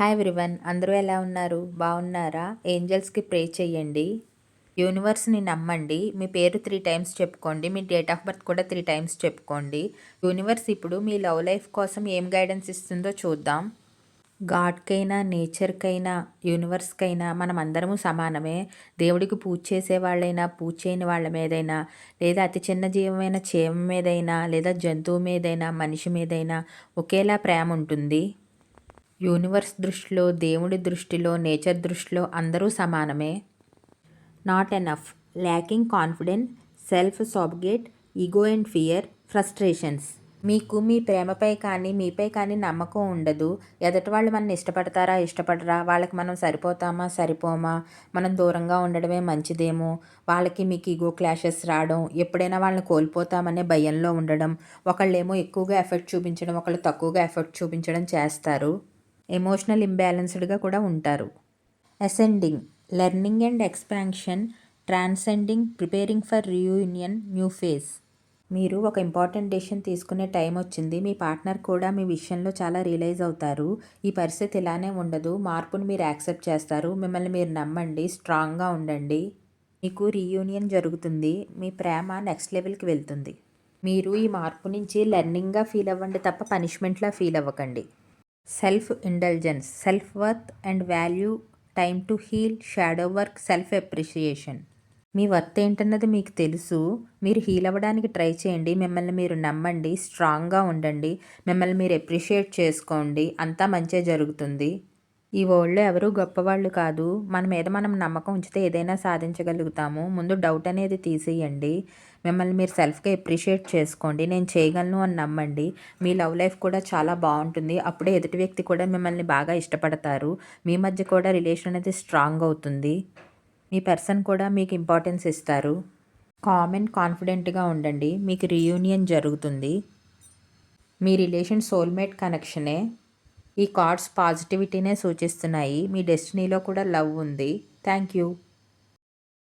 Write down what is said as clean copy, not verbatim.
Hi everyone, అందరూ ఎలా ఉన్నారు? బాగున్నారా? ఏంజల్స్కి ప్రే చేయండి. యూనివర్స్ని నమ్మండి. మీ పేరు 3 టైమ్స్ చెప్పుకోండి. మీ డేట్ ఆఫ్ బర్త్ కూడా 3 టైమ్స్ చెప్పుకోండి. యూనివర్స్ ఇప్పుడు మీ లవ్ లైఫ్ కోసం ఏం గైడెన్స్ ఇస్తుందో చూద్దాం. గాడ్కైనా, నేచర్కైనా, యూనివర్స్కైనా మనం అందరము సమానమే. దేవుడికి పూజ చేసే వాళ్ళైనా, పూజ చేయని వాళ్ళ మీదైనా, లేదా అతి చిన్న జీవమైన చీమ మీదైనా, లేదా జంతువు మీదైనా, మనిషి మీదైనా ఒకేలా ప్రేమ ఉంటుంది. యూనివర్స్ దృష్టిలో, దేవుడి దృష్టిలో, నేచర్ దృష్టిలో అందరూ సమానమే. Not enough, lacking confidence, self sabotage, ego and fear, frustrations. మీకు మీ ప్రేమపై కానీ, మీపై కానీ నమ్మకం ఉండదు. ఎదుటి వాళ్ళు మనల్ని ఇష్టపడతారా, ఇష్టపడరా, వాళ్ళకి మనం సరిపోతామా, సరిపోమా, మనం దూరంగా ఉండడమే మంచిదేమో, వాళ్ళకి మీకు ఈగో క్లాషెస్ రావడం, ఎప్పుడైనా వాళ్ళని కోల్పోతామనే భయంలో ఉండడం, ఒకళ్ళేమో ఎక్కువగా ఎఫెక్ట్ చూపించడం, ఒకళ్ళు తక్కువగా ఎఫెక్ట్ చూపించడం చేస్తారు. ఎమోషనల్ ఇంబ్యాలెన్స్డ్గా కూడా ఉంటారు. Ascending, learning and expansion, transcending, preparing for reunion, new phase. మీరు ఒక ఇంపార్టెంట్ డెసిషన్ తీసుకునే టైం వచ్చింది. మీ పార్ట్నర్ కూడా మీ విషయంలో చాలా రియలైజ్ అవుతారు. ఈ పరిస్థితి ఇలానే ఉండదు, మార్పును మీరు యాక్సెప్ట్ చేస్తారు. మిమ్మల్ని మీరు నమ్మండి, స్ట్రాంగ్గా ఉండండి. మీకు రీయూనియన్ జరుగుతుంది. మీ ప్రేమ నెక్స్ట్ లెవెల్కి వెళ్తుంది. మీరు ఈ మార్పు నుంచి లెర్నింగ్గా ఫీల్ అవ్వండి తప్ప పనిష్మెంట్లా ఫీల్ అవ్వకండి. Self indulgence, self worth and value, time to heal, shadow work, self appreciation. మీ వర్త్ ఏంటన్నది మీకు తెలుసు. మీరు హీల్ అవ్వడానికి ట్రై చేయండి. మిమ్మల్ని మీరు నమ్మండి, స్ట్రాంగ్గా ఉండండి. మిమ్మల్ని మీరు అప్రిషియేట్ చేసుకోండి. అంతా మంచే జరుగుతుంది. ఈ వరల్డ్లో ఎవరూ గొప్పవాళ్ళు కాదు. మన మీద మనం నమ్మకం ఉంచితే ఏదైనా సాధించగలుగుతాము. ముందు డౌట్ అనేది తీసేయండి. మిమ్మల్ని మీరు సెల్ఫ్గా అప్రిషియేట్ చేసుకోండి. నేను చేయగలను అని నమ్మండి. మీ లవ్ లైఫ్ కూడా చాలా బాగుంటుంది. అప్పుడే ఎదుటి వ్యక్తి కూడా మిమ్మల్ని బాగా ఇష్టపడతారు. మీ మధ్య కూడా రిలేషన్ అనేది స్ట్రాంగ్ అవుతుంది. మీ పర్సన్ కూడా మీకు ఇంపార్టెన్స్ ఇస్తారు. కామ్ అండ్ కాన్ఫిడెంట్గా ఉండండి. మీకు రీయూనియన్ జరుగుతుంది. మీ రిలేషన్ సోల్మేట్ కనెక్షనే. ఈ కార్డ్స్ పాజిటివిటీనే సూచిస్తున్నాయి. మీ డెస్టినీలో కూడా లవ్ ఉంది. Thank you.